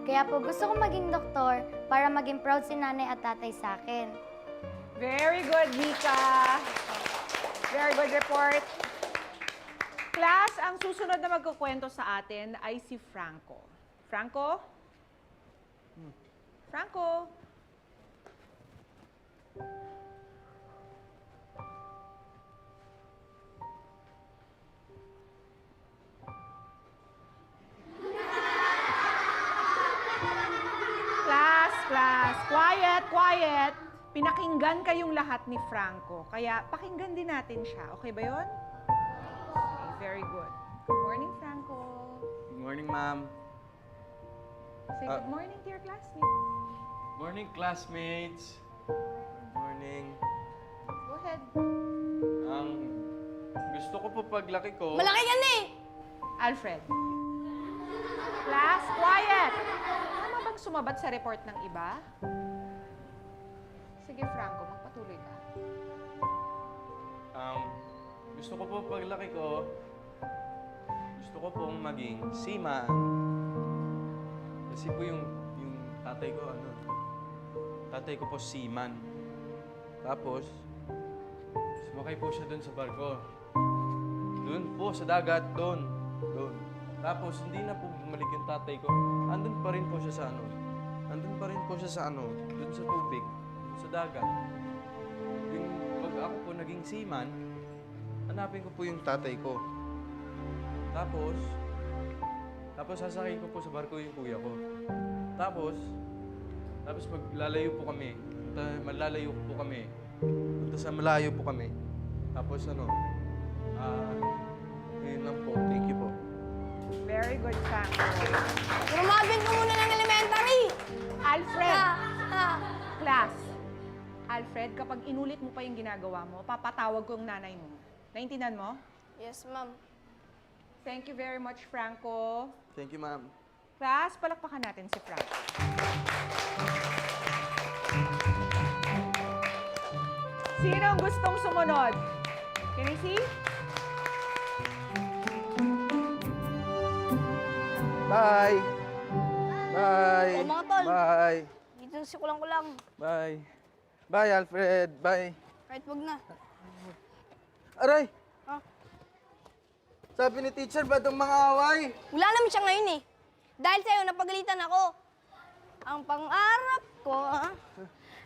Kaya po gusto ko maging doktor para maging proud si nanay at tatay sa akin. Very good, Mika. Very good report. Class, ang susunod na magkukwento sa atin ay si Franco. Franco? Franco? Class, quiet, quiet. Pinakinggan kayong lahat ni Franco, kaya pakinggan din natin siya. Okay ba yun? Okay, very good. Good morning, Franco. Good morning, ma'am. Say good morning to your classmates. Morning, classmates. Good morning. Go ahead. Ang gusto ko po paglaki ko... Malaki ka na eh! Alfred. Class, quiet! Tama bang sumabat sa report ng iba? Sige, Franco, magpatuloy ka. Gusto ko po paglaki ko... Gusto ko pong maging seaman. Kasi po yung tatay ko, tatay ko po seaman. Tapos, sumakay po siya doon sa barko. Doon po, sa dagat, doon. Tapos, hindi na po bumalik yung tatay ko. Andun pa rin po siya sa Andun pa rin po siya sa doon sa tubig, doon sa dagat. Yung pag ako po naging seaman, hanapin ko po yung tatay ko. Tapos sasakay ko po sa barko yung kuya ko. Tapos maglalayo po kami. Malalayo po kami. Punta sa malayo po kami. Tapos yun lang po. Thank you po. Very good, Franco. Rumabin ko muna ng elementary! Alfred! Ha? Class. Alfred, kapag inulit mo pa yung ginagawa mo, papatawag ko yung nanay mo. Naintindihan mo? Yes, ma'am. Thank you very much, Franco. Thank you, ma'am. Class, palakpakan natin si Franco. Sino ang gustong sumunod? Can you see? Bye! Bye! O, mga tol. Bye! Dito si kulang-kulang. Bye! Bye, Alfred! Bye! Kahit wag na. Aray! Ha? Sabi ni teacher, ba't ang mga away? Wala naman siya ngayon eh. Dahil sa'yo, napagalitan ako. Ang pangarap ko,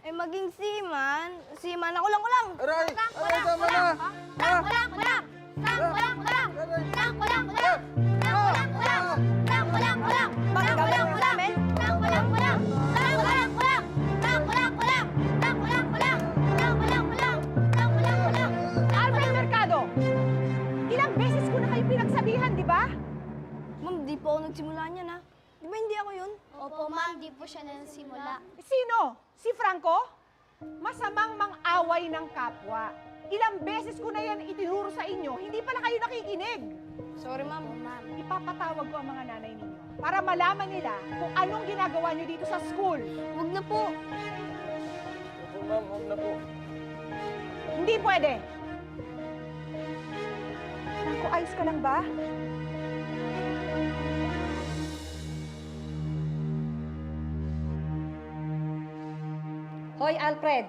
ay maging seaman. Seaman na kulang-kulang. Aray! Aray, tama na! Kulang-kulang! Kulang-kulang! Kulang-kulang! Kulang-kulang! Kulang-kulang! Kulang-kulang! Kulang-kulang! Kulang-kulang! Kulang-kulang! Kulang-kulang! Kulang-kulang! Kulang-kulang! Alfred Mercado! Ilang beses ko na kayo pinagsabihan, di ba? Ma'am, di po ako nagsimula niyan ha. Di ba hindi ako yun? Opo, ma'am, di po siya nagsimula. Sino? Si Franco? Masamang mang-away ng kapwa. Ilang beses ko na yan itinuro sa inyo, hindi pala kayo nakikinig. Sorry, ma'am. Ipapatawag ko ang mga nanay ninyo para malaman nila kung anong ginagawa nyo dito sa school. Huwag na po. Opo, ma'am. Huwag na po. Hindi pwede. Franco, ayos ka lang ba? Hoy, Alfred!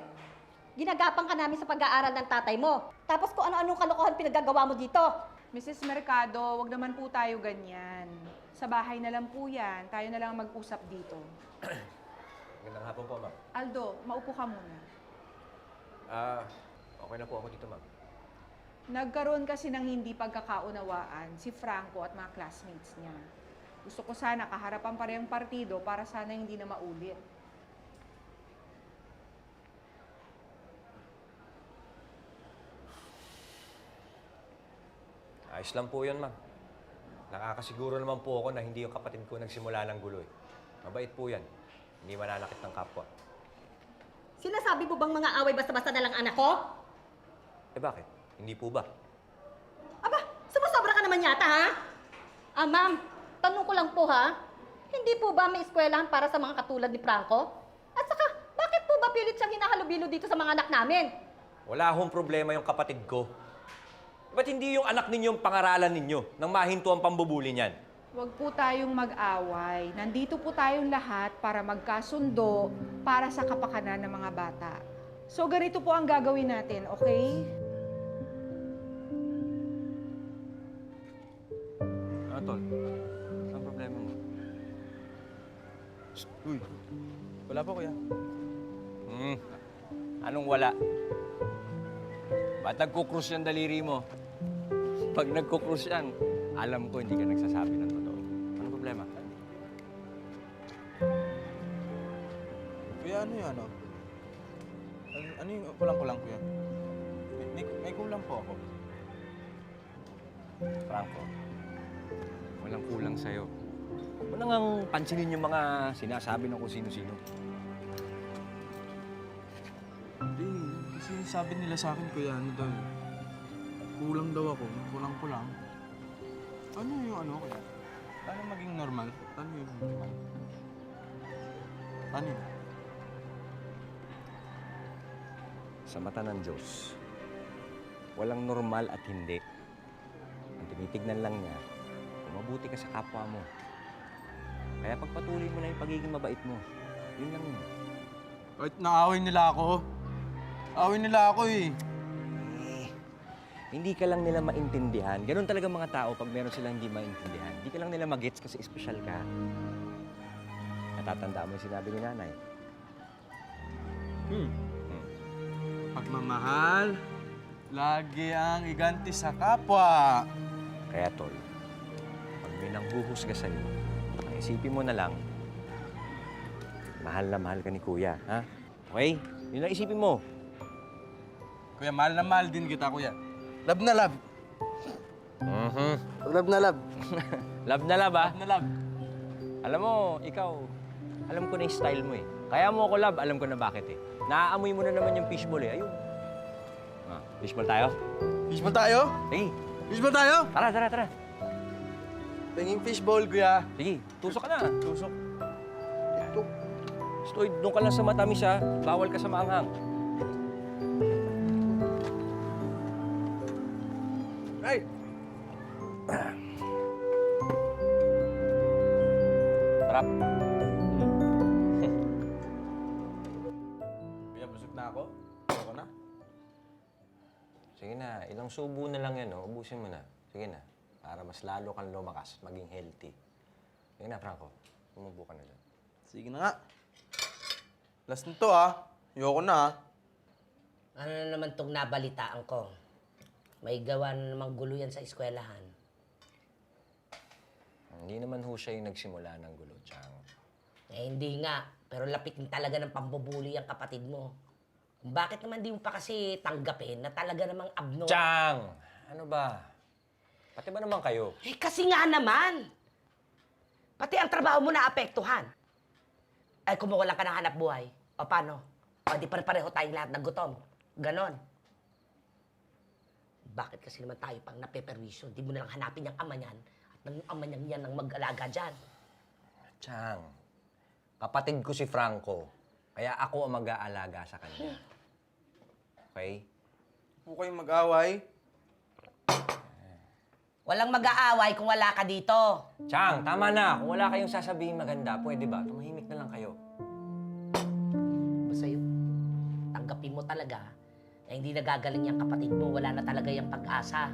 Ginagapang ka namin sa pag-aaral ng tatay mo. Tapos kung ano-anong kalokohan pinagagawa mo dito. Mrs. Mercado, wag naman po tayo ganyan. Sa bahay na lang po yan. Tayo na lang mag-usap dito. Magandang hapon po, ma'am. Aldo, maupo ka muna. Okay na po ako dito, ma'am. Nagkaroon kasi ng hindi pagkakaunawaan si Franco at mga classmates niya. Gusto ko sana kaharapan pa rin ang partido para sana hindi na maulit. Ayos lang po yun, ma'am. Nakakasiguro naman po ako na hindi yung kapatid ko nagsimula ng gulo eh. Mabait po yan. Hindi mananakit ng kapwa. Sinasabi mo bang mga away basta-basta na lang anak ko? Eh bakit? Hindi po ba? Aba, sumusobra ka naman yata, ha? Ma'am, tanong ko lang po, ha? Hindi po ba may eskwelahan para sa mga katulad ni Franco? At saka, bakit po ba pilit siyang hinahalubilo dito sa mga anak namin? Wala hong problema yung kapatid ko. Ba't hindi yung anak ninyo ang pangaralan ninyo nang mahinto ang pambubuli niyan? Huwag po tayong mag-away. Nandito po tayong lahat para magkasundo para sa kapakanan ng mga bata. So, ganito po ang gagawin natin, okay? Ano, Tol? Ang problema mo? Uy, wala pa, kuya. Anong wala? Ba't nagkukrus yung daliri mo? Pag nagkukrus yan, alam ko hindi ka nagsasabi ng totoo. Anong problema? Kuya, ano yung ano? Ano yung kulang-kulang, kuya? May kulang po ako. Franco, walang kulang sa'yo. Huwag mo nang pansinin yung mga sinasabi ng kung sino-sino. Hindi, kasi sabi nila sa akin, kuya, ano daw, kulang daw ako, kulang-kulang. Ano yung ano, kuya? Paano maging normal? Paano yung normal? Paano yun? Sa mata ng Diyos, walang normal at hindi. Ang tinitignan lang niya, kung mabuti ka sa kapwa mo. Kaya pagpatuloy mo na yung pagiging mabait mo. Yun lang yun. Kahit naaway nila ako. Away nila ako eh. Hindi ka lang nila maintindihan. Ganun talaga mga tao pag meron silang hindi maintindihan. Hindi ka lang nila magets kasi espesyal ka. Natatandaan mo yung sinabi ni nanay. Pagmamahal, lagi ang iganti sa kapwa. Kaya tol, pag may nanghuhusga sa'yo, isipin mo na lang, mahal na mahal ka ni kuya, ha? Okay? Yun lang isipin mo. Kuya, mahal na mahal din kita, kuya. Love na love. Love na love. Love na love, ha? Love na love. Alam mo, ikaw, alam ko na yung style mo, eh. Kaya mo ako love, alam ko na bakit, eh. Naaamoy mo na naman yung fishball, eh. Ayun. Fishball tayo? Fishball tayo? Sige. Fishball tayo? Tara, tara, tara. Tingin fishball, kuya. Sige, tusok ka na. Tusok. Ito. Stoy, doon ka lang sa matamis, ha? Bawal ka sa maanghang. Ay! Sarap. Kuya, busog na ako. Ako na. Sige na, ilang subo na lang yan, oh. Ubusin mo na. Sige na, para mas lalo kang lumakas, maging healthy. Sige na, Franco. Sumubo ka na dyan. Sige na nga. Last na to, ah. Ayoko na, ah. Ano na naman itong nabalitaan ko? May gawa na namang gulo yan sa eskwelahan. Hindi naman ho siya yung nagsimula ng gulo, Chang. Eh, hindi nga. Pero lapitin talaga ng pambubuli ang kapatid mo. Bakit naman di mo pa kasi tanggapin na talaga namang abnormal? Chang! Ano ba? Pati ba naman kayo? Eh, kasi nga naman. Pati ang trabaho mo naapektuhan. Ay, kung wala ka ng hanap buhay, o paano? O di pare-pareho tayong lahat nagutom. Ganon. Bakit kasi naman tayo pang napeperwisyo? Di mo na lang hanapin yung ama niyan at ng ama niyang yan ang mag-alaga dyan. Chang, kapatid ko si Franco. Kaya ako ang mag-aalaga sa kanya. Okay? Huwag kayong mag-away. Walang mag-aaway kung wala ka dito. Chang, tama na. Kung wala kayong sasabihin maganda, pwede ba? Tumahimik na lang kayo. Basta yun, tanggapin mo talaga na hindi nagagaling yung kapatid mo, wala na talaga yung pag-asa.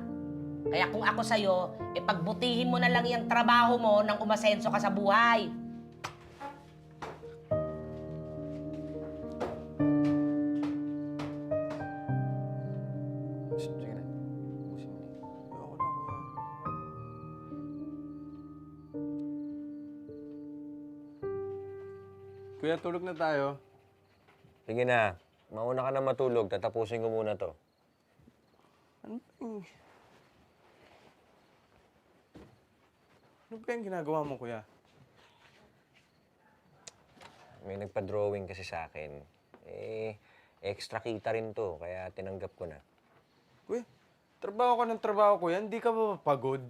Kaya kung ako sa'yo, pagbutihin mo na lang yung trabaho mo nang umasenso ka sa buhay. Sige na. Ubusin mo na. Ayoko na, kuya. Kuya, tulog na tayo. Sige na. Mauna ka na matulog. Tatapusin ko muna to. Ano ba yung ginagawa mo, kuya? May nagpa-drawing kasi sa akin. Eh, extra kita rin to. Kaya tinanggap ko na. Kuya, trabaho ka ng trabaho, kuya. Hindi ka ba pagod?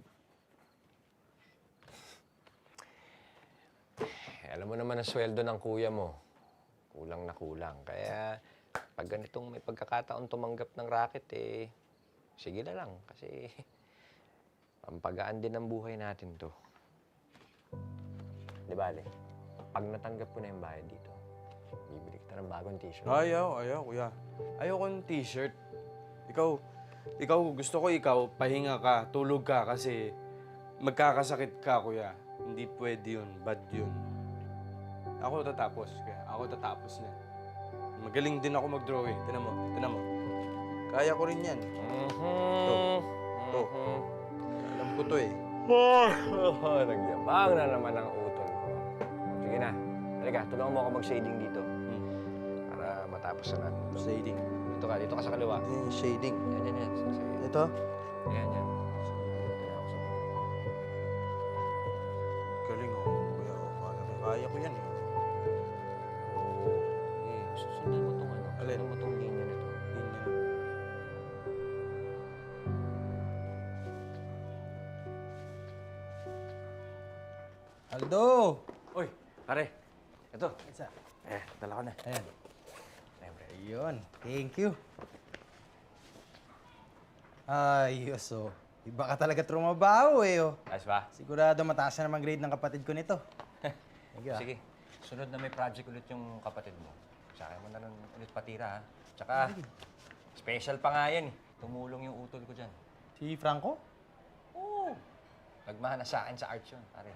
Alam mo naman ang sweldo ng kuya mo. Kulang na kulang. Kaya pag ganitong may pagkakataon tumanggap ng racket, eh, sige na lang. Kasi pampagaan din ang buhay natin to. Di bale, pag natanggap ko na yung bayad dito, bibili kita ng bagong t-shirt. Ayaw, kuya. Ayoko ng t-shirt. Ikaw, gusto ko ikaw, pahinga ka, tulog ka kasi magkakasakit ka, kuya. Hindi pwede yun, bad yun. Ako tatapos, kuya. Ako tatapos na. Magaling din ako mag-drawing. Tinan mo. Kaya ko rin yan. To. Alam ko to eh. Nagyabang na naman ang utol ko. Sige na. Halika, tulungan mo ako mag-shading dito. Para matapos na natin. Shading. Dito ka sa kaliwa. Shading. Yan. Sige. Ito? Yan. Galing ako, kuya. Kaya ko yan eh. Susundan mo itong ano. Alin? Sundan mo itong linya na to. Aldo! Uy, pare. Ito. Isa. Dala ko na. Ayan. Siyempre. Ayun, thank you. Ayos, oh. Iba ka talaga trumabaho eh, oh. Ayos ba? Sigurado mataas na naman grade ng kapatid ko nito. Thank you, ah. Sige. Sunod na may project ulit yung kapatid mo. Sa akin mo na lang ulit patira, ha? Tsaka, special pa nga yan, eh. Tumulong yung utol ko dyan. Si Franco? Oo. Nagmahal na sa akin sa arts yun, pare.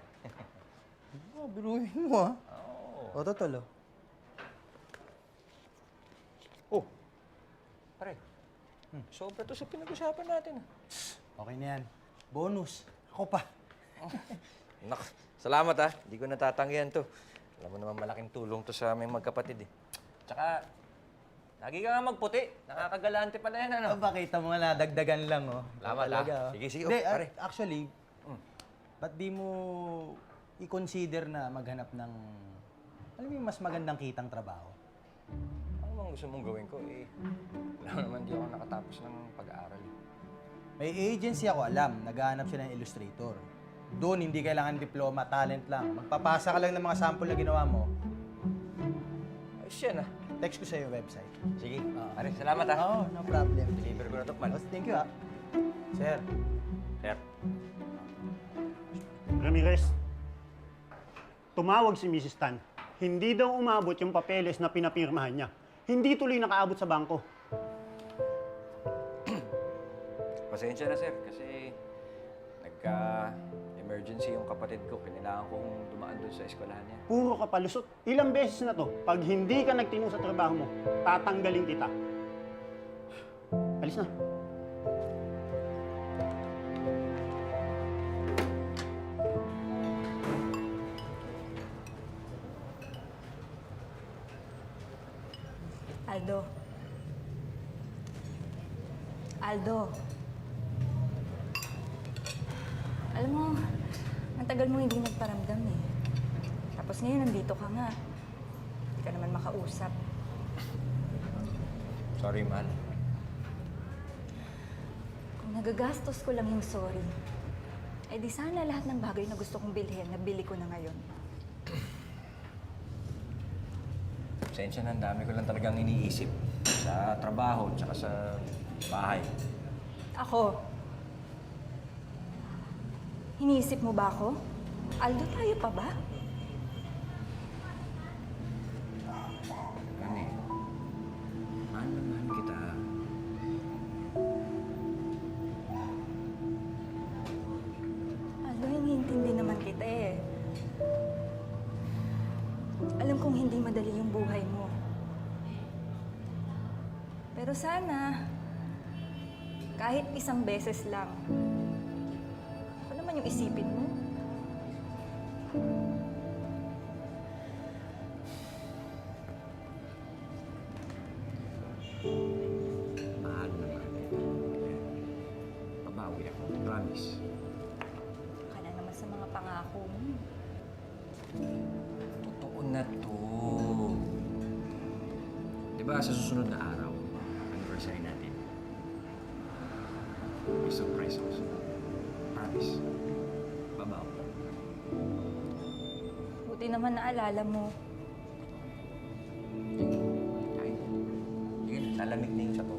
Oh, biruhin mo, ah. Oo. O, totoo. Oh, pare. Sobra to sa pinag-usapan natin, ah. Okay na yan. Bonus. Ako pa. Nak, salamat, ha. Hindi ko natatanggihan to. Alam mo naman malaking tulong to sa aming magkapatid, eh. Tsaka, lagi ka nga magputi. Nakakagalante pala yan, ano? Ba, kita mo nga dagdagan lang, oh. Salamat, Talaga, ah. oh. Sige, Hindi, oh, pare. actually, ba't di mo i-consider na maghanap ng, alam mo yung mas magandang kitang trabaho? Ano bang gusto mong gawin ko, eh? Wala naman di ako nakatapos ng pag-aaral, eh. May agency ako, alam, naghahanap siya ng illustrator. Doon, hindi kailangan diploma, talent lang. Magpapasa ka lang ng mga sample na ginawa mo. Ayos yan, ah. Text ko sa iyo website. Sige, pare, salamat, ah. Oo, no problem. Deliver ko na to, man. Thank you, ah. Sir. Sir. Ramirez, tumawag si Mrs. Tan. Hindi daw umabot yung papeles na pinapirmahan niya. Hindi tuloy nakaabot sa bangko. Pasensya na, sir, kasi nagka-emergency yung kapatid ko. Kailangan kong dumaan doon sa eskwelahan niya. Puro ka palusot. Ilang beses na to. Pag hindi ka nagtino sa trabaho mo, tatanggalin kita. Alis na. Aldo. Aldo. Alam mo, ang tagal mo hindi nagparamdam eh. Tapos ngayon, nandito ka nga. Hindi ka naman makausap. Sorry, mahal. Kung nagagastos ko lang yung sorry, eh di sana lahat ng bagay na gusto kong bilhin, nabili ko na ngayon. Pasensya na, ang dami ko lang talagang iniisip sa trabaho tsaka sa bahay. Ako, iniisip mo ba ako? Aldo, tayo pa ba? Ano eh, mahal na mahal kita. Aldo, iniintindi naman kita eh. Alam kong hindi madali yung buhay mo. Pero sana, kahit isang beses lang, ano naman yung isipin mo? Mahal na mahal kita. Pabawi ako, promise. Baka na naman sa mga pangako mo. Totoo na to. Diba sa susunod na araw, anniversary natin, may surprise ako sa'yo. Promise. Babaw. Buti naman naalala mo. Ay, yun, lalamig na yung sa to.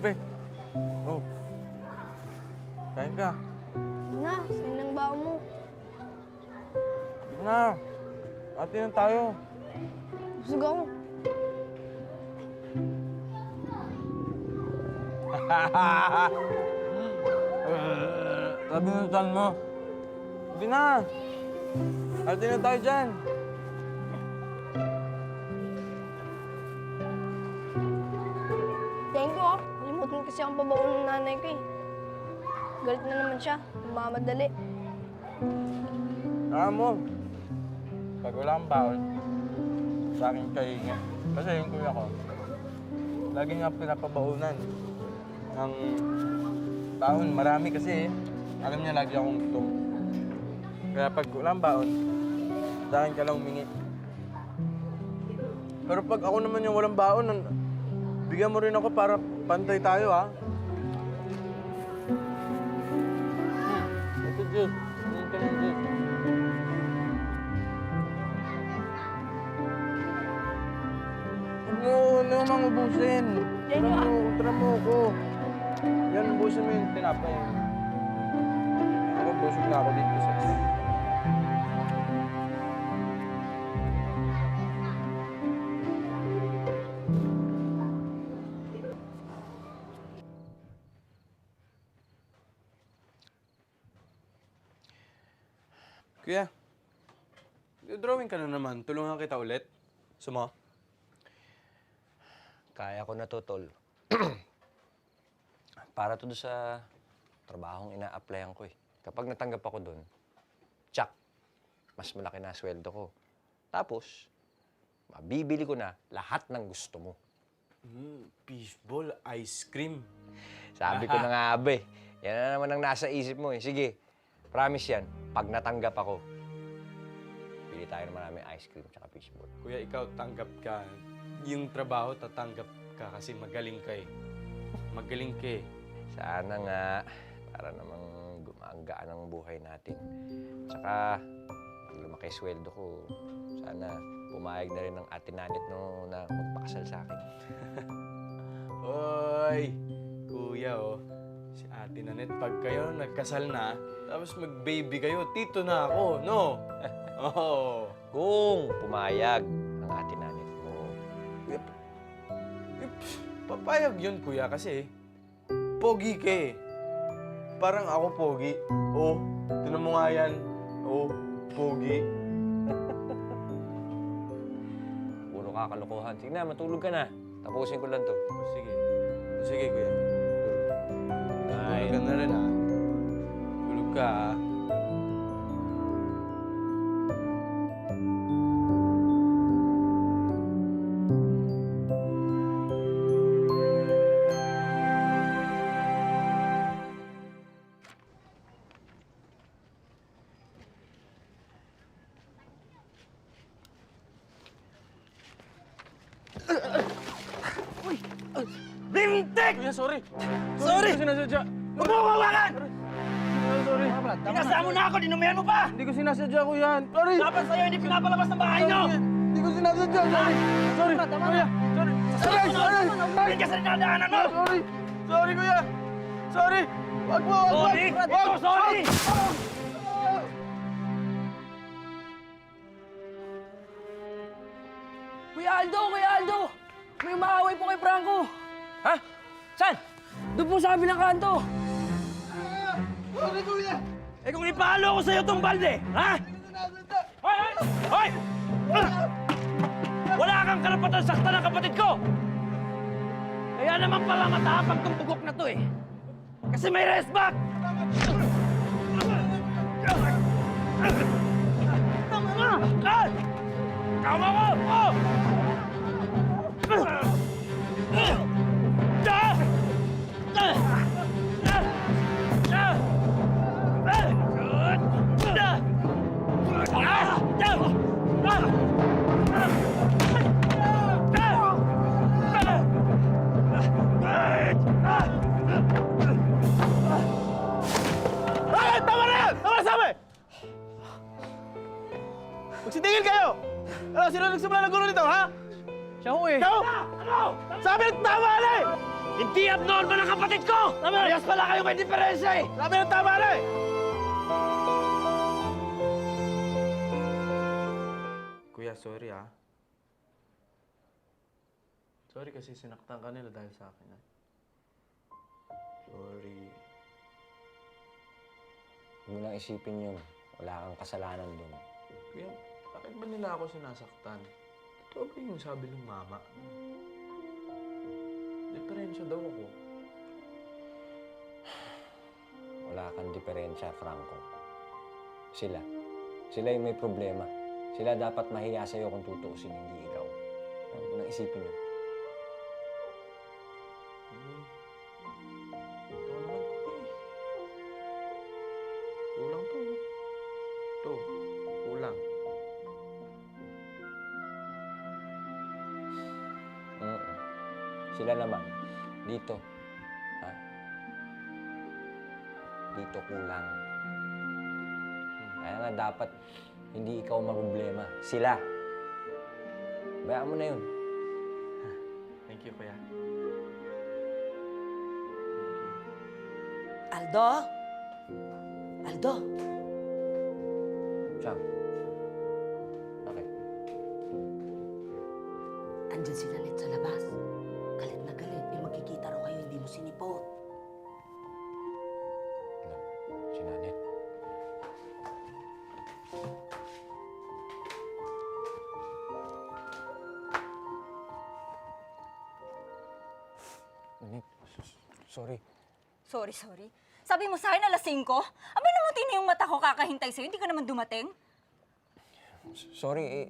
Kape. Oh. Kain ka. Na, sa'yo ng bao mo. Sige na. Ate na tayo. Busog ako. Sabi ng tan mo. Sige na. Ate na tayo dyan. Thank you, ah. Kalimutan kasi ang pabaon ng nanay ko, eh. Galit na naman siya. Mamadali. Alam mo, pag wala kang baon, sa akin kahinga. Kasi yung kuya ko, lagi nga pinapabaunan ng baon. Marami kasi alam niya lagi akong gutom. Kaya pag wala kang baon, sa akin ka lang humingi. Pero pag ako naman yung walang baon, bigyan mo rin ako para pantay tayo, ha? Ito, Diyos. Tingin ka ng Diyos. Huwag mo namang ubusin. Tara mo ako. Yan, ubusin mo yung tinapay. Ako, busog na ako dito sa... Kuya, drawing ka na naman. Tulungan kita ulit. Sumo? Kaya ko na to, tol. Para to doon sa trabahong ina-applyan ko eh. Kapag natanggap ako doon, tsak, mas malaki na sweldo ko. Tapos, mabibili ko na lahat ng gusto mo. Fishball, ice cream. Sabi ko na nga, abe. Yan na naman ang nasa isip mo eh. Sige, promise yan. Pag natanggap ako, bili tayo ng maraming ice cream tsaka fishball. Kuya, ikaw tanggap ka. Yung trabaho, tatanggap ka kasi magaling ka eh. Magaling ka eh. Sana nga, para namang gumagaan ang buhay natin. Tsaka, pag lumaki sweldo ko, sana pumayag na rin ng ate Nanit no, na magpakasal sa akin. Oy! Kuya, oh. Si Ate Nanette, pag kayo nagkasal na, tapos mag-baby kayo, tito na ako, no? Oo. Kung pumayag ang ate Nanit mo. Papayag yun, kuya, kasi pogi ka eh. Parang ako pogi. Oh, tinan mo nga yan. Oh, pogi. Puro kakalokohan. Sige na, matulog ka na. Tapusin ko lang to. Oh, sige. Sige, kuya. Ay. Tulog ka na rin, ha? Tulog ka, ha? Lintik! Kuya, sorry. Sorry! Hindi ko sinasadya. Huwag mo hawakan! Sorry. Pinasama mo na ako, dinumihan mo pa! Hindi ko sinasadya, kuya. Sorry. Dapat sa'yo hindi pinapalabas ng bahay nyo! Hindi ko sinasadya. Sorry. Sorry. Kuya. Sorry. Sorry. Sorry. Hindi ka sa dinadaanan mo! Sorry. Sorry, kuya. Sorry. Wag mo. Wag mo. Sorry! Ito, sorry! Kuya Aldo! May umaaway po kay Franco! Ha? Saan? Doon po sa kabilang kanto! Sorry, kuya. Eh kung ipalo ko sa'yo tong balde, ha? Hoy! Hoy! Hoy! Wala kang karapatan saktan ng kapatid ko! Kaya naman pala matapang tong bugok na to eh. Kasi may respect! Tama na! Tama ko! Oh! Tama na yan! Tama na sabi! Magsitingin kayo! Ano, sino nagsimula ng gulo nito, ha? Siya ho eh. Siya ho! Sabi na tama na eh! Hindi abnormal ang kapatid ko! Parehas pala kayo may diferensya eh! Sabi ng tama na eh! Kuya, sorry ah. Sorry kasi sinaktan ka nila dahil sa akin ah. Sorry. Huwag mo nang isipin yun. Wala kang kasalanan dun. Kuya, bakit ba nila ako sinasaktan? Totoo ba yung sabi ng mama? Diferensya daw ako. Wala kang diferensya, Franco. Sila. Sila yung may problema. Sila dapat mahiya sa'yo kung tutuusin, hindi ikaw. Huwag mo nang isipin yun. Ito naman ko eh. Kulang to. Ito. Kulang. Sila naman. Dito. Ha? Dito kulang. Kaya nga dapat hindi ikaw problema. Sila. Bayaan mo na yun. Thank you, kuya. Aldo? Aldo? Siyang. Bakit? Andyan si Nanette sa labas. Galit na galit. Eh, magkikita raw kayo, hindi mo sinipot. Si Nanette. Nanette, sorry. Sorry. Sabi mo sa akin alas 5? Aba namuti na yung mata ko kakahintay sa'yo, hindi ka naman dumating. Sorry,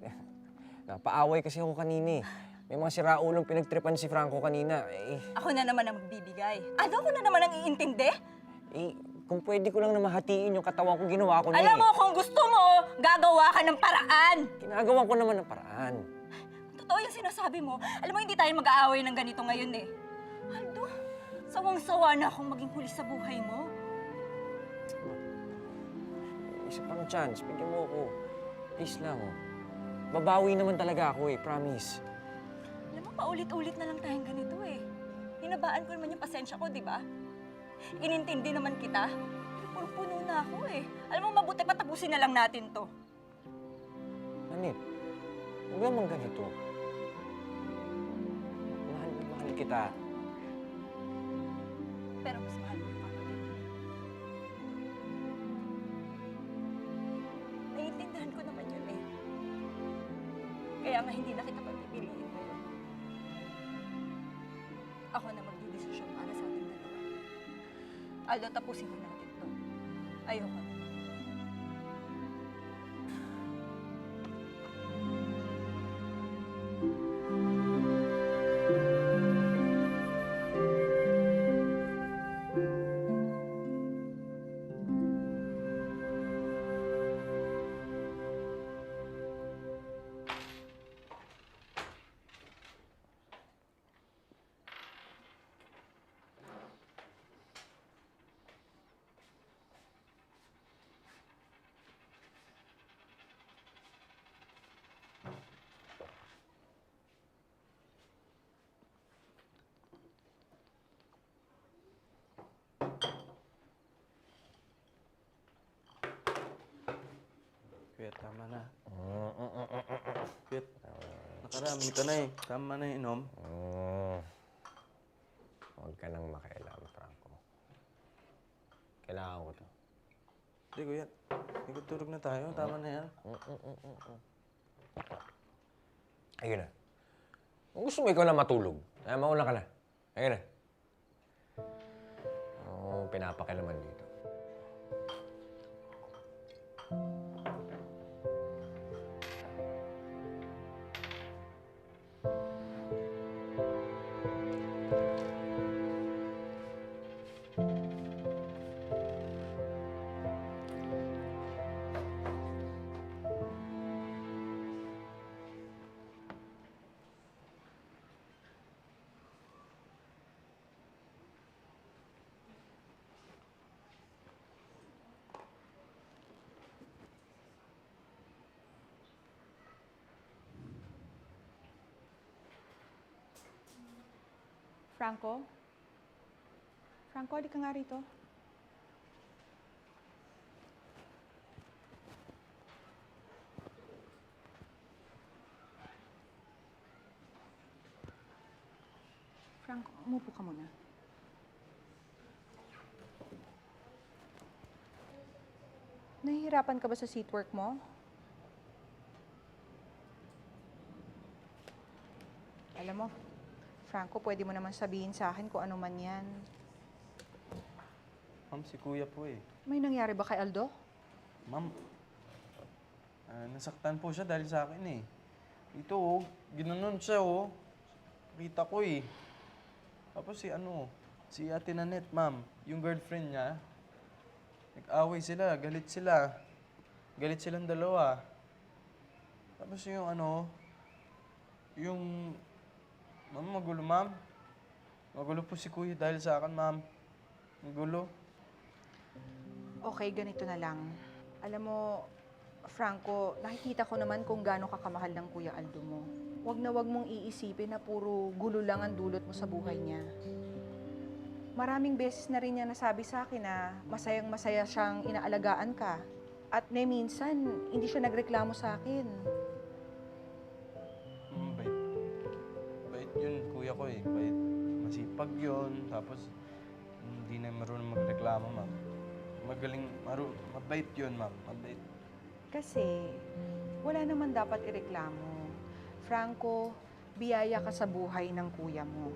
napaaway kasi ako kanina eh. May mga siraulong pinagtripan si Franco kanina. Ako na naman ang magbibigay. Ano, ako na naman ang iintindi? Kung pwede ko lang na mahatiin yung katawan ko, ginawa ko na Alam mo, kung gusto mo, gagawa ka ng paraan. Ginagawa ko naman ng paraan. Totoo yung sinasabi mo. Alam mo, hindi tayo mag-aaway ng ganito ngayon eh. Aldo, sawang-sawa na akong maging huli sa buhay mo. Isa pang chance, bigyan mo ako. Please lang, oh. Babawi naman talaga ako eh, promise. Alam mo, paulit-ulit na lang tayong ganito eh. Hinabaan ko naman yung pasensya ko, di ba? Inintindi naman kita. Pero puno na ako eh. Alam mo, mabuti pa tapusin na lang natin to. Nanit, huwag naman ganito. Mahal kita. Pero mas mahal mo yung kapatid mo. Naiintindihan ko naman yun eh. Kaya nga hindi na kita pagpipiliin ngayon. Ako na magdidesisyon para sa ating dalawa. Aldo, tapusin mo natin to. Ayoko na. Kuya, tama na. Kuya, nakarami ka na eh. Tama na inom. Huwag ka nang makialam, Franco. Kailangan ko to. Hindi, kuya. Tulog na tayo. Tama na yan. Ayun na. Kung gusto mo ikaw na matulog, mauna ka na. Ayun na. Pinapakilaman dito. Franco, Franco, halika nga rito. Franco, umupo ka muna. Nahihirapan ka ba sa seatwork mo? Alam mo, Franco, pwede mo naman sabihin sa akin kung ano man yan. Ma'am, si kuya po eh. May nangyari ba kay Aldo? Ma'am, nasaktan po siya dahil sa akin eh. Ito oh, ginanon siya oh. Kita ko eh. Tapos si Ate Nanette, ma'am, yung girlfriend niya, nag-away sila, galit sila. Galit silang dalawa. Tapos ma'am, magulo, ma'am. Magulo po si kuya dahil sa akin, ma'am. Magulo. Okay, ganito na lang. Alam mo, Franco, nakikita ko naman kung gaano kakamahal ng Kuya Aldo mo. Huwag na huwag mong iisipin na puro gulo lang ang dulot mo sa buhay niya. Maraming beses na rin niya nasabi sa akin na masayang-masaya siyang inaalagaan ka. At minsan, hindi siya nagreklamo sa akin. Bait. Bait yun, kuya ko eh. Bait. Masipag yun. Tapos, hindi na marunong magreklamo, ma'am. Mabait yun, ma'am. Mabait. Kasi, wala naman dapat ireklamo. Franco, biyaya ka sa buhay ng kuya mo.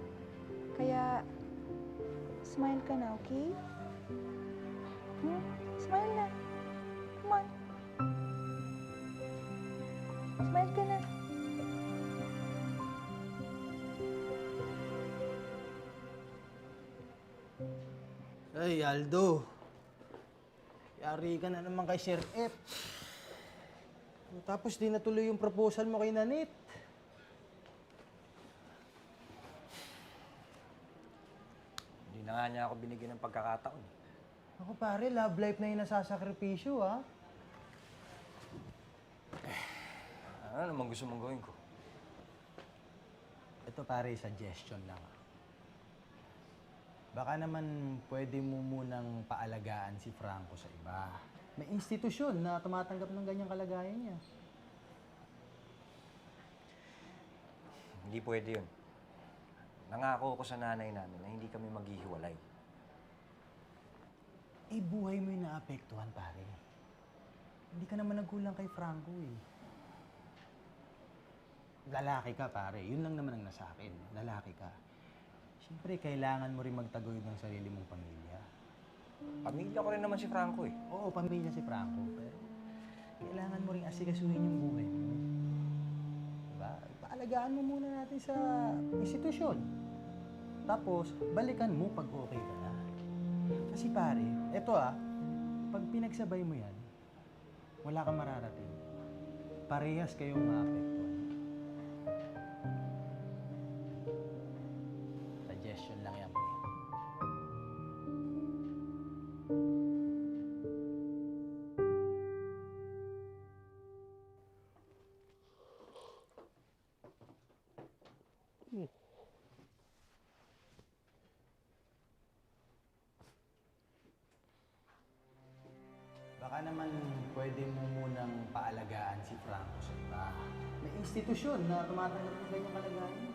Kaya, smile ka na, okay? Smile na. Come on. Smile ka na. Ay, Aldo. Yari ka na naman kay Sir F. Tapos di natuloy yung proposal mo kay Nanit. Hindi na nga niya ako binigyan ng pagkakataon. Ako pare, love life na yung nasasakripisyo, ha? Ano naman gusto mong gawin ko? Ito pare, suggestion lang. Baka naman pwede mo munang paalagaan si Franco sa iba. May institusyon na tumatanggap ng ganyang kalagayan niya. Hindi pwede yun. Nangako ko sa nanay namin na hindi kami maghihiwalay. Eh, buhay mo yung naapektuhan, pare. Hindi ka naman nagkulang kay Franco, eh. Lalaki ka, pare. Yun lang naman ang nasa akin. Lalaki ka. Siyempre, kailangan mo rin magtaguyod ng sarili mong pamilya. Pamilya ko rin naman si Franco eh. Oo, pamilya si Franco. Pero kailangan mo rin asikasuhin yung buhay mo. Diba? Paalagaan mo muna natin sa institusyon. Tapos, balikan mo pag okay ka na. Kasi pare, eto pag pinagsabay mo yan, wala kang mararating. Parehas kayong maapektuhan. Suggestion lang yan, pre. Baka naman pwede mo munang paalagaan si Franco sa iba. May institusyon na tumatanggap ng ganyang kalagayan.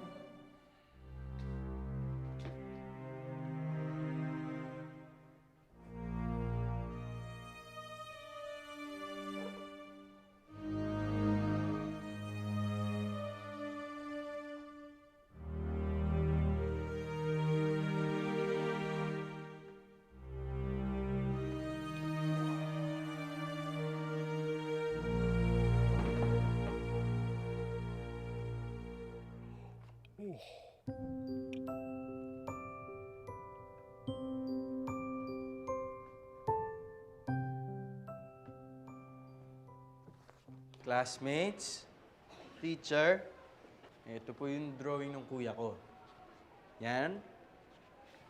Classmates, teacher, ito po yung drawing ng kuya ko. Yan.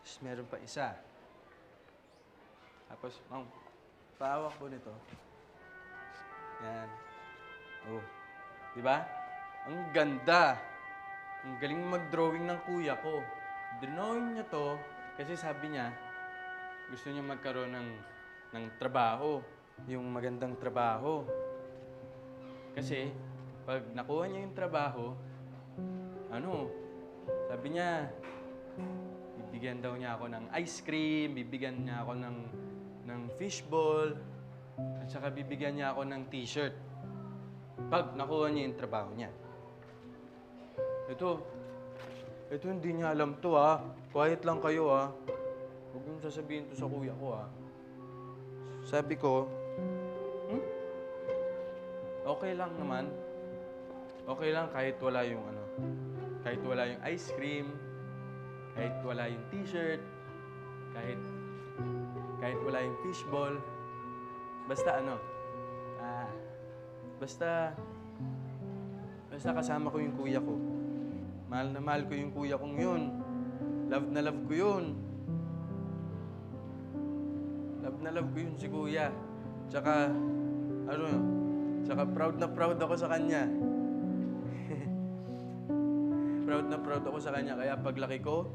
Tapos meron pa isa. Tapos, ma'am, pahawak po nito. Yan. Oh, di ba? Ang ganda. Ang galing mag-drawing ng kuya ko. Drawing niya to kasi sabi niya, gusto niya magkaroon ng trabaho, yung magandang trabaho. Kasi, pag nakuha niya yung trabaho, sabi niya, bibigyan daw niya ako ng ice cream, bibigyan niya ako ng fishball, at saka bibigyan niya ako ng t-shirt. Pag nakuha niya yung trabaho niya. Ito hindi niya alam to ha. Quiet lang kayo ha. Huwag mong sasabihin to sa kuya ko ha. Sabi ko, okay lang naman. Okay lang kahit wala yung kahit wala yung ice cream, kahit wala yung t-shirt, kahit wala yung fishball. Basta basta kasama ko yung kuya ko. Mahal na mahal ko yung kuya kong yun. Love na love ko yun. Love na love ko yun si kuya. Tsaka proud na proud ako sa kanya. Proud na proud ako sa kanya. Kaya paglaki ko,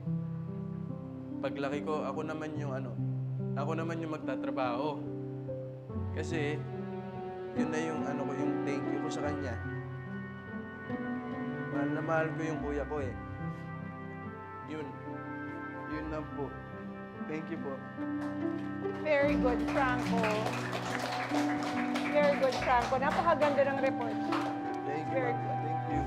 ako naman yung magtatrabaho. Kasi, yun na yung yung thank you ko sa kanya. Mahal na mahal ko yung kuya ko eh. Yun lang po. Thank you po. Very good, Franco. Very good, Franco. Napakaganda ng report. Thank you. Very good. Thank you.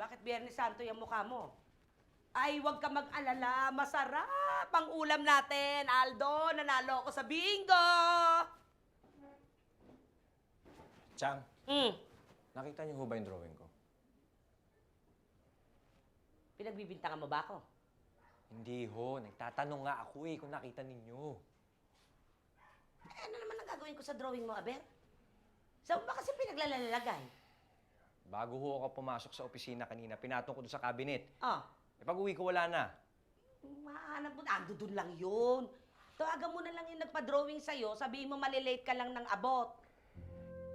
Bakit Biyernes Santo yung mukha mo? Ay, huwag ka mag-alala. Masarap ang ulam natin. Aldo, nanalo ako sa bingo! Chang, nakita niyo ho ba yung drawing ko? Pinagbibintangan mo ba ako? Hindi ho. Nagtatanong nga ako kung nakita ninyo. Ano naman ang gagawin ko sa drawing mo, Aber? Saan ba kasi pinaglalalagay? Bago ho ako pumasok sa opisina kanina, pinatong ko doon sa cabinet. Ah. Pag-uwi ko, wala na. Mahanap mo, ando doon lang yun. Tawagan mo na lang yung nagpa-drawing sa'yo, sabihin mo malilate ka lang ng abot.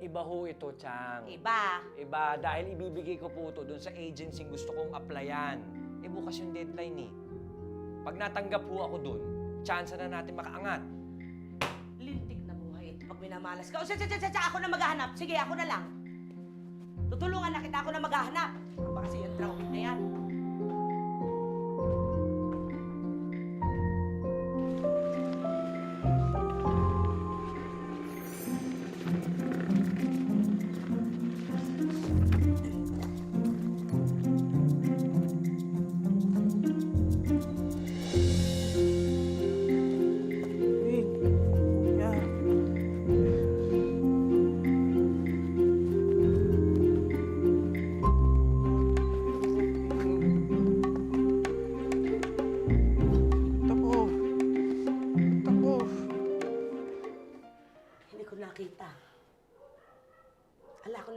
Iba ho ito, Chang. Iba? Iba, dahil ibibigay ko po ito doon sa agency gusto kong applyan. Bukas yung deadline eh. Pag natanggap ho ako doon, chance na natin makaangat. Lintik na buhay ito pag minamalas ka. O, ako na maghahanap. Sige, ako na lang. Tutulungan na kita, ako na maghahanap. Ano ba kasi yung drawing na yan?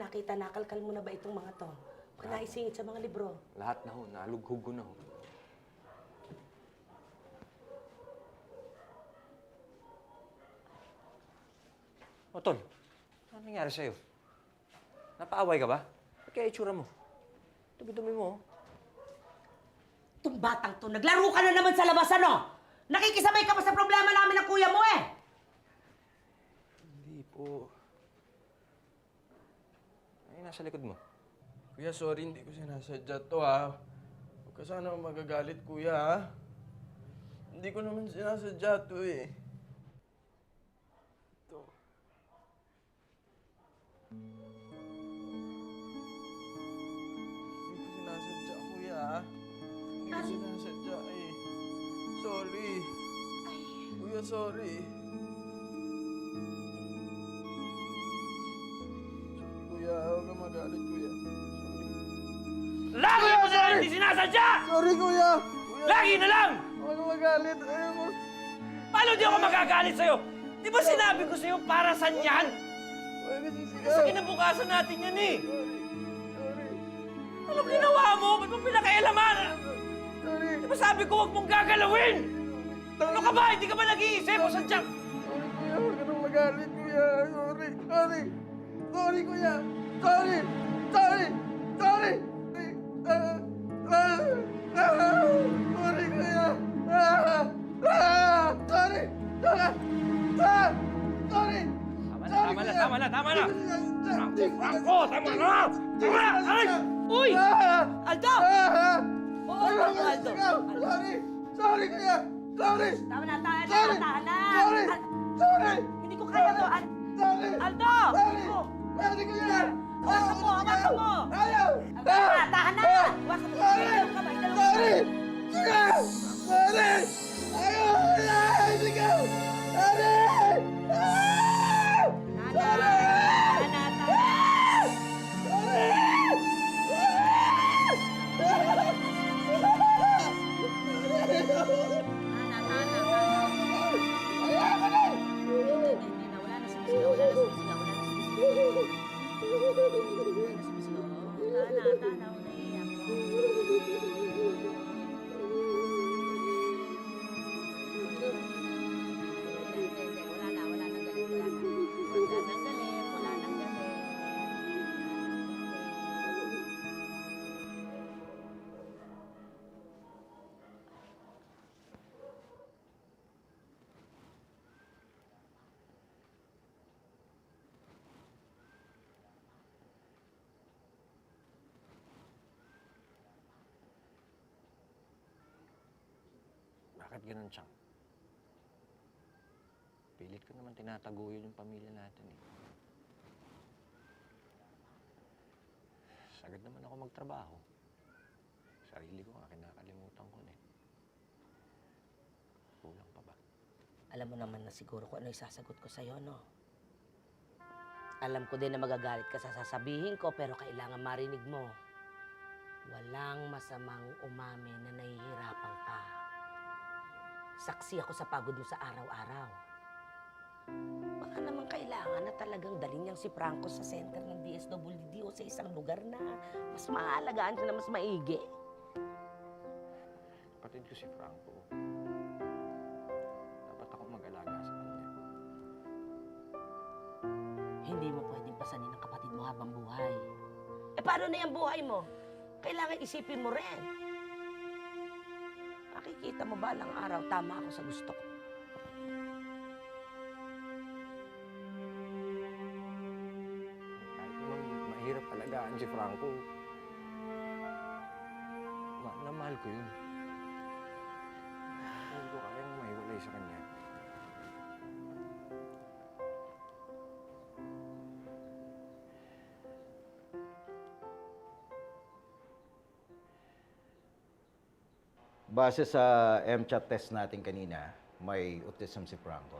Nakita, nakalkal mo na ba itong mga to? Baka naisingit sa mga libro. Lahat na ho, nalughog ko na ho. O, Tol, ano nangyari sa'yo? Napaaway ka ba? Ba't kaya itsura mo? Dumi-dumi mo, oh. Itong batang to, naglaro ka na naman sa labas, ano? Nakikisabay ka pa sa problema namin ng kuya mo, eh! Hindi po. Ay, nasa likod mo. Kuya, sorry, hindi ko sinasadya to, ha. Huwag ka sana magagalit, kuya, ha. Hindi ko naman sinasadya to, eh. Ito. Hindi ko sinasadya, kuya, ha. Hindi ko sinasadya, eh. Sorry. Kuya, sorry. Kuya, huwag ka magalit, kuya. Lagi mo na lang hindi sinasadya! Sorry, kuya! Kuya, Lagi na lang! huwag ka magalit. Ayaw mo. Paano di ako magagalit sa'yo? Di ba sinabi ko sa'yo para saan yan? Huwag ka sisigaw. Sa kinabukasan natin yan eh! Sorry. Ano ginawa mo? Ba't mo pinakailaman? Di ba sabi ko huwag mong gagalawin? Ano ka ba? Hindi ka ba nag-iisip o sadyang... Huwag ka nang magalit, kuya. Sorry. Sorry. Sorry, kuya. Sorry. Sorry. Sorry. Sorry, kuya. Sorry. Sorry. Tama na! Franco! Tama na! Ay! Uy! Aldo! Oo, Aldo. Sorry. Sorry, kuya. Sorry. Tama na, tahan na, Sorry. tahan na. Sorry. Sorry. Hindi ko kaya to. Sorry. Aldo! Sorry. Sorry, kuya. Hawakan mo, hawakan mo. Ayaw. Tahan na! Hawakan mo. Sorry. Idalong ka ba? Idalong ka ba? Sorry. Kuya. Sorry. Ayaw. Kuya. Sigaw. Sorry. Sorry. Bakit ganun, Chang? Pilit ko naman tinataguyod yung pamilya natin eh. Sagad naman ako magtrabaho. Sarili ko nga, kinakalimutan ko na eh. Kulang pa ba? Alam mo naman na siguro kung ano isasagot ko sa'yo, no? Alam ko din na magagalit ka sa sasabihin ko, pero kailangan marinig mo. Walang masamang umamin na nahihirapan ka. Saksi ako sa pagod mo sa araw-araw. Baka naman kailangan na talagang dalhin niyang si Franco sa center ng DSWD o sa isang lugar na mas maalagaan siya na mas maigi. Kapatid ko si Franco. Dapat ako mag-alaga sa kanya. Hindi mo pwedeng pasanin ang kapatid mo habang buhay. Eh paano na yung buhay mo? Kailangan isipin mo rin. Makikita mo ba lang araw tama ako sa gusto ko? Kahit naman mahirap alagaan si Franco, mahal na mahal ko yun. Hindi ko kayang mahiwalay sa kanya. Base sa MCHAT test natin kanina, may autism si Franco.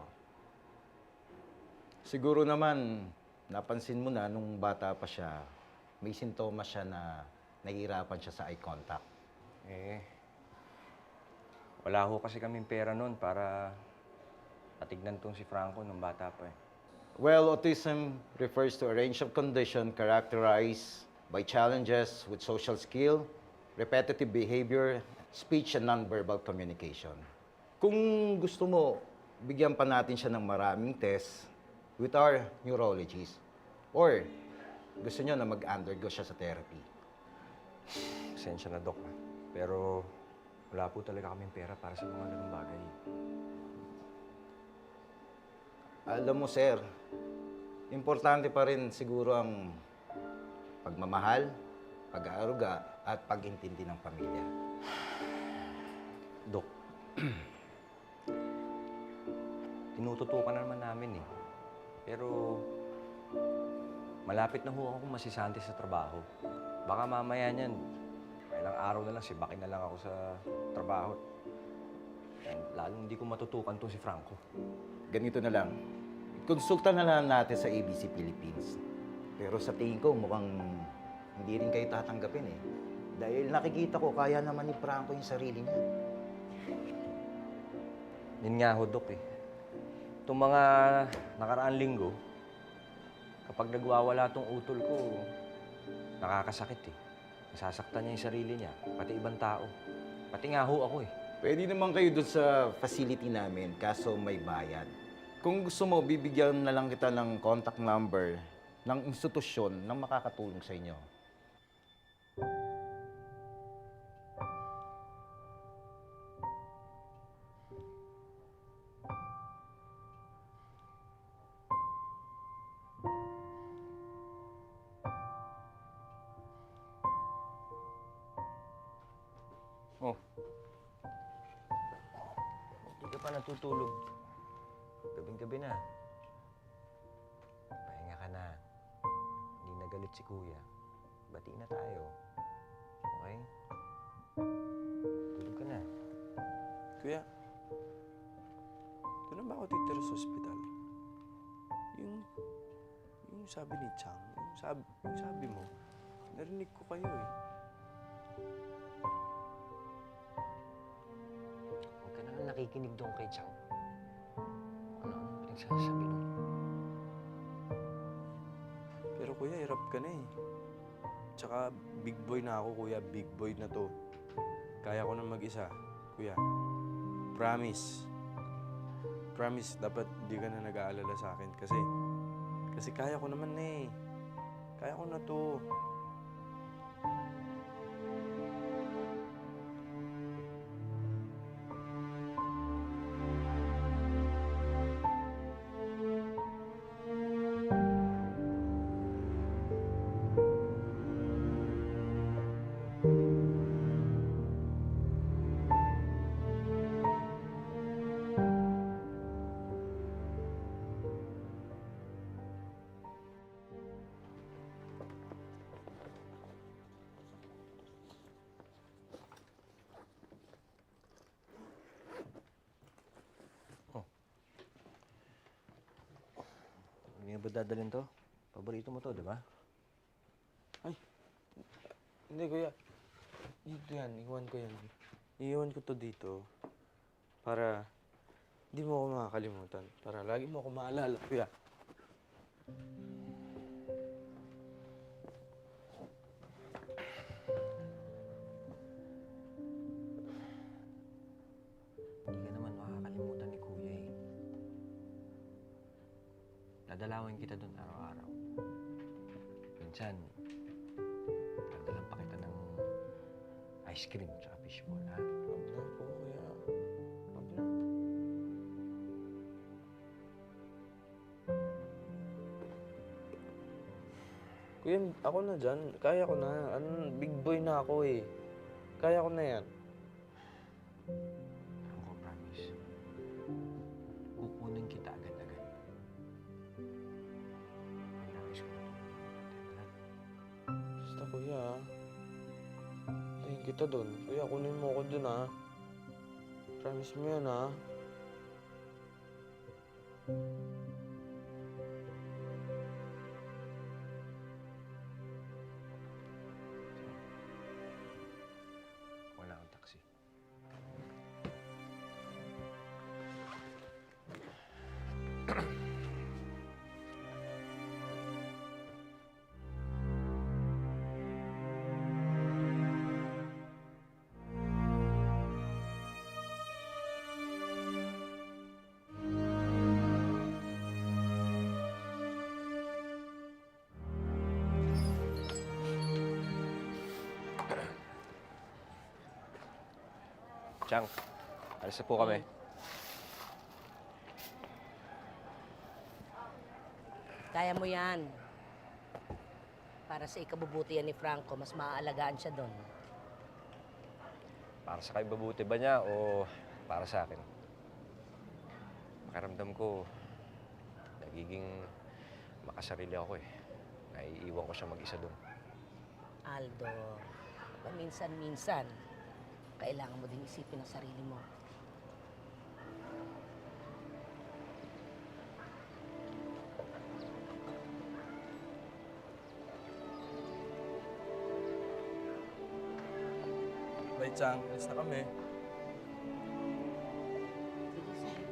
Siguro naman, napansin mo na nung bata pa siya, may sintomas siya na nahihirapan siya sa eye contact. Wala ho kasi kaming pera noon para patignan tong si Franco nung bata pa eh. Well, autism refers to a range of condition characterized by challenges with social skill, repetitive behavior, speech and nonverbal communication. Kung gusto mo, bigyan pa natin siya ng maraming tests with our neurologist. Or gusto niyo na mag-undergo siya sa therapy. Pasensya na, Dok. Pero wala po talaga kaming pera para sa mga ganung bagay. Alam mo, sir, importante pa rin siguro ang pagmamahal, pag-aaruga, at pag-intindi ng pamilya. Dok, tinututukan na naman namin eh. Pero malapit na ho akong masisanti sa trabaho. Baka mamaya niyan, ilang araw na lang, sibakin na lang ako sa trabaho. And lalong hindi ko matutukan to si Franco. Ganito na lang. Konsulta na lang natin sa ABC Philippines. Pero sa tingin ko, mukhang hindi rin kayo tatanggapin eh. Dahil nakikita ko, kaya naman ni Franco yung sarili niya. Yun nga ho, Dok eh. Itong mga nakaraang linggo, kapag nagwawala tong utol ko, nakakasakit eh. Nasasaktan niya yung sarili niya, pati ibang tao. Pati nga ho ako eh. Pwede naman kayo doon sa facility namin, kaso may bayad. Kung gusto mo, bibigyan na lang kita ng contact number ng institusyon na makakatulong sa inyo. Oh. Hindi ka pa natutulog. Gabing-gabi na. Pahinga ka na. Hindi na galit si Kuya. Bati na tayo. Okay? Tulog ka na. Kuya, doon na ba ako titira sa ospital? Yung sabi ni Chang, yung sabi mo, narinig ko kayo eh. Huwag ka na lang nakikinig doon kay Chang. Ano ang pinagsasabi nun? Pero kuya, hirap ka na eh. Tsaka big boy na ako, kuya. Big boy na to. Kaya ko na mag-isa. Kuya, promise. Promise, dapat di ka na nag-aalala sa akin. Kasi kaya ko naman na eh. Kaya ko na to. Hindi nga ba dadalhin to? Paborito mo to, di ba? Hindi, kuya. Dito yan. Iwan ko yan. Iiwan ko to dito. Para hindi mo ako makakalimutan. Para lagi mo ako maalala, kuya. Hindi ka naman makakalimutan ni Kuya eh. Dadalawin kita doon araw-araw. Minsan, dadalan pa kita ng ice cream tsaka fishball, ha? Huwag na po, kuya. Huwag na. Kuya, ako na dyan. Kaya ko na. Big boy na ako eh. Kaya ko na yan. Ako, promise. Kukunin kita agad-agad. Ang nais ko na ito. Basta kuya, tingin kita doon. Kuya, kunin mo ako doon ha. Promise mo yan ha. Wala akong taxi. Chang, alis na po kami. Kaya mo yan. Para sa ikabubutihan ni Franco, mas maaalagaan siya doon. Para sa kay babuti ba niya o para sa akin? Makaramdam ko, nagiging makasarili ako eh. Naiiwan ko siya mag-isa doon. Aldo, paminsan-minsan, kailangan mo din isipin ang sarili mo. Bye, Chang. Alis na kami. Sige, sige.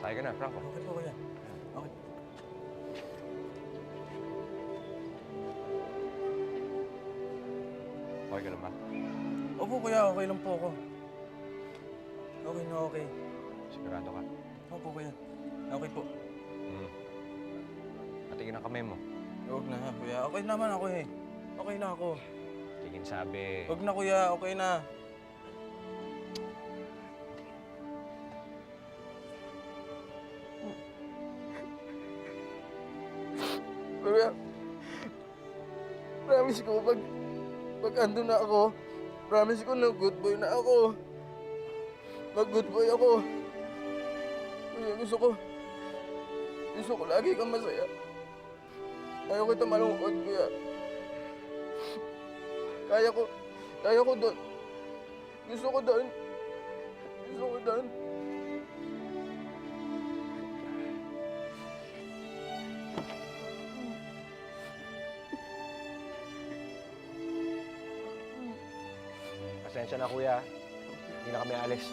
Sakay ka na, Franco. Okay po, kuya. Okay. Okay ka lang ba? Opo, kuya. Okay lang po ako. Okay na okay. Sigurado ka? Opo, kuya. Okay po. Patingin ang kamay mo. Huwag na nga, kuya. Okay naman ako eh. Okay na ako. Tingin sabi. Huwag na, kuya. Okay na. Kuya, promise ko, pag ando na ako, promise ko na good boy na ako. Mag-good boy ako. Kuya, gusto ko lagi kang masaya. Ayaw kita malungkot, kuya. Kaya ko doon. Gusto ko doon. Pasensya na, kuya. Hindi na kami alis.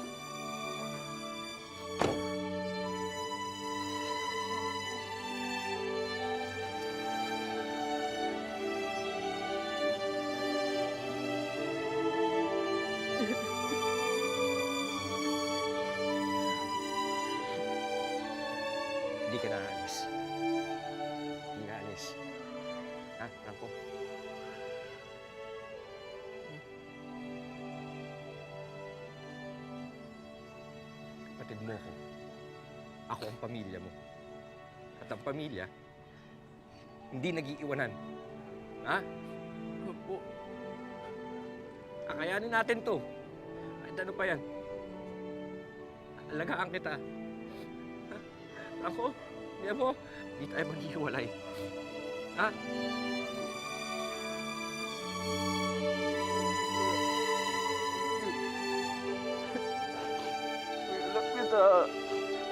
Hindi ka na alis. Hindi na alis. Ha, Franco? Kapatid mo ko. Ako ang pamilya mo. At ang pamilya, hindi nag-iiwanan. Ha? Opo. Kakayanin natin to. Kahit ano pa yan. Alagaan kita. Ha? Ako, hindi mo, hindi tayo maghihiwalay. Ha? Kuya, love kita.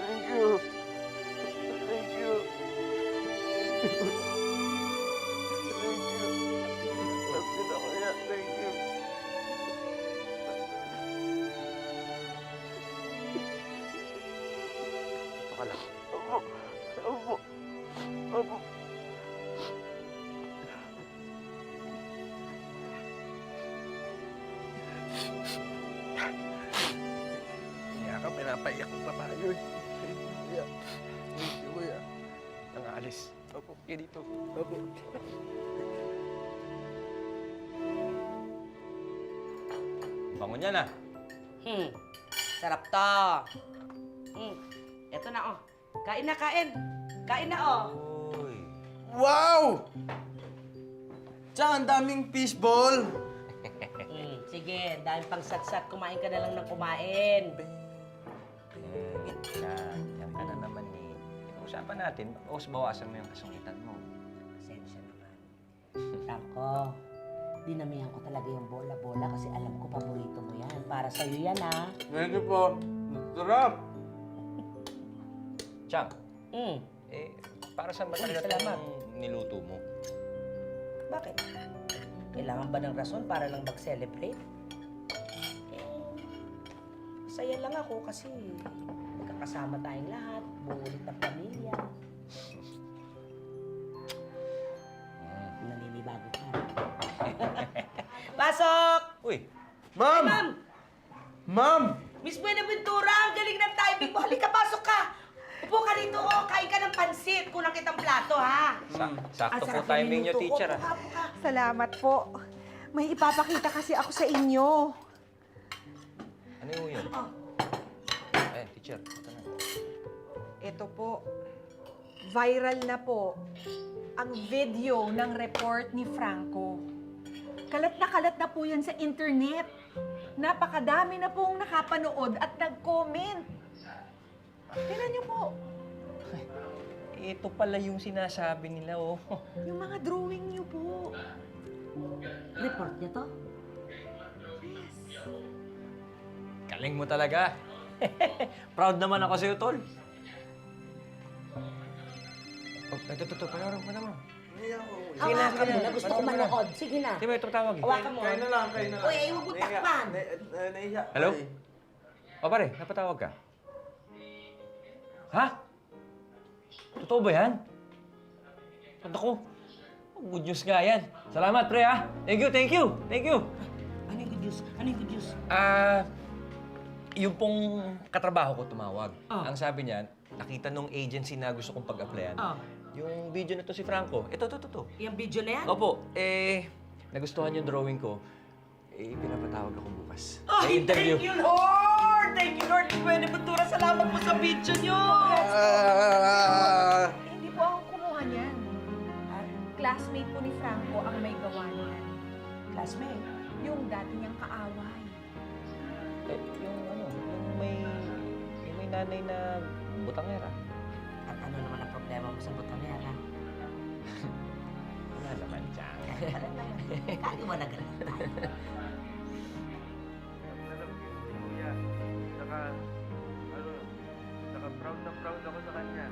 Thank you. Thank you. Love kita, kuya. Thank you. Ito ka lang. Opo. Kaya ka, pinapaiyak ko pa tayo eh. Kuya. Thank you, kuya. Nang-aalis. Opo, kaya dito. Opo. Bango niya na. Sarap to. Eto na, oh. Kain na, kain. Kain na, oh. Uy. Wow! Tsaka ang daming fishball. Sige, dahil pang satsat, kumain ka na lang ng kumain. Yan ka na naman eh. Usapan natin, bawasan mo yung kasungitan mo. Pasensya naman. Franco, dinamihan ko talaga yung bola-bola kasi alam ko paborito mo yan. Para sa'yo yan, ha? Thank you po. Sarap. Chang, Mm. para saan ba talaga Salamat. itong niluto mo? Bakit? Kailangan ba ng rason para lang mag-celebrate? Masaya lang ako kasi magkakasama tayong lahat, buo ulit ang pamilya. Naninibago ka. Pasok! Uy, Ma'am! Ma'am! Ma'am! Miss Buenaventura, ang galing ng timing mo. Halika, pasok ka! Upo ka rito, oh. Kain ka ng pansit. Kulang kitang plato, ha? sakto Ang po sarap ng timing nyo, niluto ko. teacher. Upo ka, upo ka. Salamat po. May ipapakita kasi ako sa inyo. Ano yung yun? Ayan, teacher. Ito na. Ito po, viral na po ang video ng report ni Franco. Kalat na po yan sa internet. Napakadami na pong nakapanood at nag-comment. Tingnan niyo po, Ito pala yung sinasabi nila, oh. yung mga drawing niyo po. Report niya to? Galing mo talaga. Proud naman ako sa'yo, tol. Oh, ito, panawaran mo naman. Hawakan mo na. Gusto ko manood. Sige na. Di ba ito tawag eh? Hawakan mo. Kain na lang. Uy, huwag mo takpan. Nahiya. Hello? O pare, napatawag ka? Ha? Totoo ba yan? Ako, good news nga yan. Salamat, pre, ha? Thank you, thank you, thank you. Ano yung good news? Ano yung good news? Yung pong katrabaho ko tumawag. Ah. Ang sabi niya, nakita nung agency na gusto kong pag-applyan. Ah. Yung video na to si Franco. Ito. Yung video na yan? Opo, nagustuhan yung drawing ko. Pinapatawag ako bukas. Ay, May interview. thank you, Lord! Thank you, Lord! Pwede Ventura, salamat po sa video nyo! Hindi po ako kumuha niyan. Classmate po ni Franco ang may gawa niyan. Classmate? Yung dati niyang kaaway. Yung may nanay na butangera. At ano naman ang problema mo sa butanera? Wala naman siya. Wala naman. Kali mo na ganun tayo. Saka proud na proud ako sa kanya.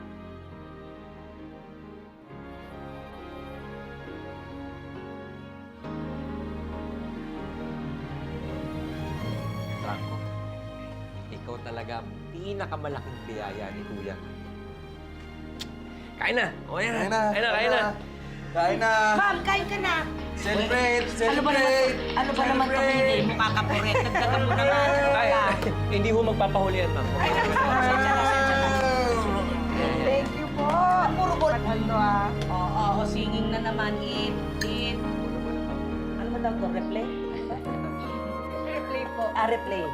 Franco, ikaw talaga ang pinakamalaking biyaya ni Kuya. Kain na! Okay na! Kain na! Kain na! Kain na! Ma'am, kain ka na! Celebrate! Ano ba naman kami hindi mo kakapuret? Nagdagan mo naman. Ay, hindi ho magpapahuli yan, ma'am. Thank you po. Puro bol. Oo, singing na naman. Eat. Ano ba daw to? Replay? Replay po. Replay.